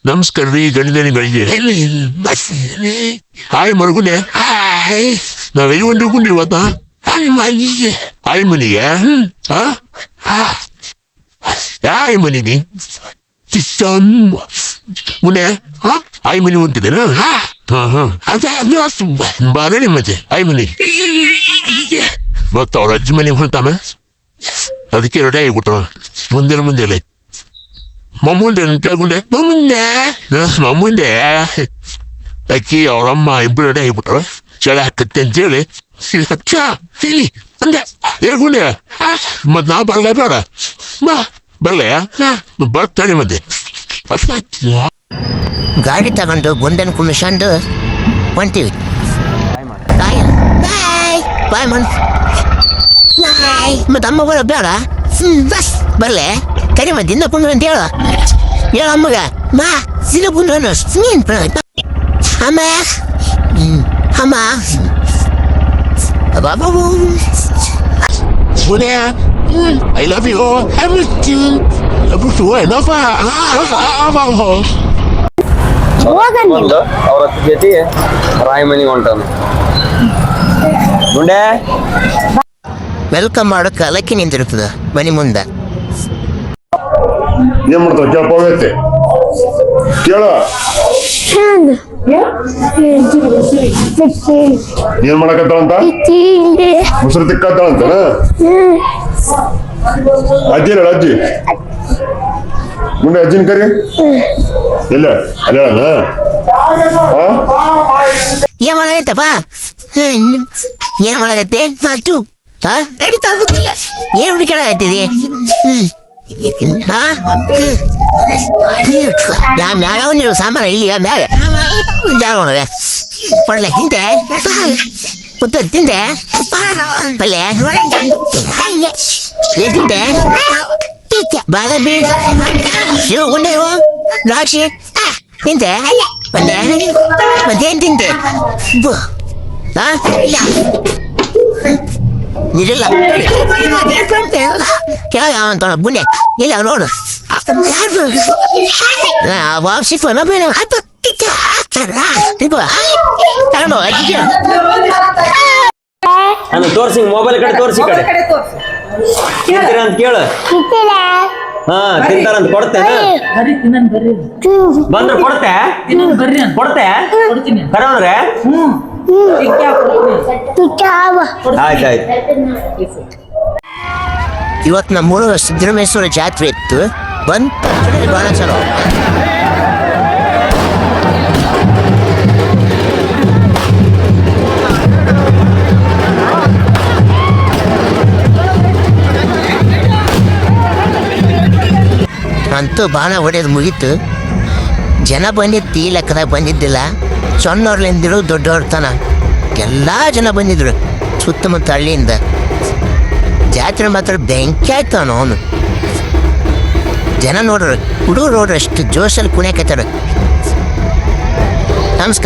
ನಮಸ್ಕಾರ ರೀ ಗಂಡನಿಗಳಿಗೆ ಹಾಯ್ ಮರಗುನೆ ನಾವ್ ಎಲ್ಲಿ ಹೊಂದಿರ್ಕೊಂಡ್ರಿ ಇವತ್ತ ಆಯ್ ಮನಿಗೆ ಆಯ್ ಮನಿಗೆ ಮುನೆ ಆಯ್ ಮನಿ ಹೊಂಟಿದ್ದೇನ ಬಾರೇ ಮತ್ತೆ ಆಯ್ ಮನಿ ಮತ್ತ ಅವ್ರ ಅಜ್ಜಿ ಮನೆ ಹೊಂಟಾನ ಅದಕ್ಕೆ ರೆಡಿ ಆಗಿಬಿಟ್ರು ಮುಂದೆ ಮಮ್ಮುಂದೆ ಕೇಳ್ಕೊಂಡೆ ಮಮ್ಮುಂದೆ ಅಕ್ಕಿ ಅವ್ರಮ್ಮ ಇಬ್ಬರು ರೆಡಿ ಆಗಿಬಿಟ್ರು ಚಳಿ ಹಾಕತ್ತೆ ಅಂತೇಳಿ ಸಿಲಿ ಅಂದೆ ಹೇಳ್ಕೊಂಡೆ ಮತ್ ನಾ ಬರಲೇ ಬೇಡ ಬರ್ಲೆ ಬರ್ತಾನೆ ಮತ್ತೆ ಗಾಡಿ ತಗೊಂಡು ಗುಂಡನ್ ಕುಣಿಸ್ಕೊಂಡು ಹೊಂಟೀವಿ. ಬಾಯ್ ಮನ್ ಮತ್ತೆ ಅಮ್ಮ ಬರೋ ಬೇಡ ಬಸ್ ಬರ್ಲೆ ಕರಿ ಮತ್ತೆ ದಿನ ಪುಂಡ್ರು ಅಂತ ಹೇಳ ಅಮ್ಮಗ ಮಾ ದಿನ ಪುಂಡ್ರನು ಅಮ್ಮ ಅಮ್ಮ Babu I love you. Everything. ಅವ್ರ ಜೊತೆ ರಾಯಮನಿ ಹೊಂಟಾನ ಮುಂಡೆ ವೆಲ್ಕಮ್ ಮಾಡೋಕೆ ಅಲಕ್ಕಿ ನಿಂತಿರ್ತದ ಮನೆ ಮುಂದೆ. ಏನ್ ಮಾಡ್ತಾವ ಕೇಳಪ್ಪ ಹೋಗೈತೆ ಕೇಳ ಏನ್ ಮಾಡಕತ್ತಾಳಂತ ಮುಸ್ರು ತಿಕ್ಕತ್ತಾಳಂತನ ಅಜ್ಜಿ ಹೇಳ ಅಜ್ಜಿ ಮುಂದೆ ಅಜ್ಜಿನ ಕರಿ ಇಲ್ಲ ಅಲ್ಲ ಏನ್ ಮಾಡಾಗತ್ತಪ್ಪ ಏನ್ ಮಾಡಾಗತ್ತೆ ಮಾತು ಏನ್ ಹುಡುಕಾಡಾಗತ್ತಿದೆ ಯಾವ ನೀವು ಸಾಂಬಾರು ಇಲ್ಲಿ ಮ್ಯಾಗ ಜಾಗ ಪಡ್ಲೆ ತಿಂತೆ ಪುತ್ತ ತಿಂತೆ ಪಲ್ಯ ತಿಂತೆ ಬಾಗ ಬೀಳ ಶಿವ ಗುಂಡೆ ದ್ರಾಕ್ಷಿ ತಿಂತೆ ಪಲ್ಯ ಮತ್ತೇನು ತಿಂತೆ ನಿಜಲ್ಲ ಕೆಳಗ ಅವಂತ ಬುಂಡೆ ಇಲ್ಲ ನೋಡು ಸಿಕ್ಕೋಣ ಬೇಡ ನಾನು ತೋರ್ಸಿ ಮೊಬೈಲ್ ಕಡೆ ತೋರ್ಸಿ ಕಡೆ ತಿಂತೀರ ಅಂತ ಕೇಳು ಹಾ ತಿಂತಾರಂತ ಕೊಡ್ತೇನೆ ಬಂದ್ರೆ ಕೊಡ್ತೆ ಕೊಡ್ತೆ ಕರೋಣ್ರೆ ಆಯ್ತಾಯ್ತು. ಇವತ್ತು ನಮ್ಮೂರ ಸಿದ್ದರಾಮೇಶ್ವರ ಜಾತ್ರೆ ಇತ್ತು ಬಂದು ಭಾಳ ಚಲೋ. ಅಂತೂ ಬಾಣ ಹೊಡೆಯೋದು ಮುಗೀತು. ಜನ ಬಂದಿತ್ತು ಈ ಲೆಕ್ಕದಾಗ ಬಂದಿದ್ದಿಲ್ಲ. ಸಣ್ಣವ್ರಲಿಂದಿರು ದೊಡ್ಡವ್ರ ತನ ಎಲ್ಲ ಜನ ಬಂದಿದ್ರು ಸುತ್ತಮುತ್ತ ಹಳ್ಳಿಯಿಂದ. ಜಾತ್ರೆ ಮಾತ್ರ ಬೆಂಕಿ ಆಯ್ತು ಅವನು ಜನ ನೋಡ್ರಿ ಹುಡುಗರು ನೋಡ್ರಿ ಅಷ್ಟು ಜೋಶಲ್ಲಿ ಕುಣಿಯಾಕತ್ತಾರ. ನಮಸ್ಕಾರ.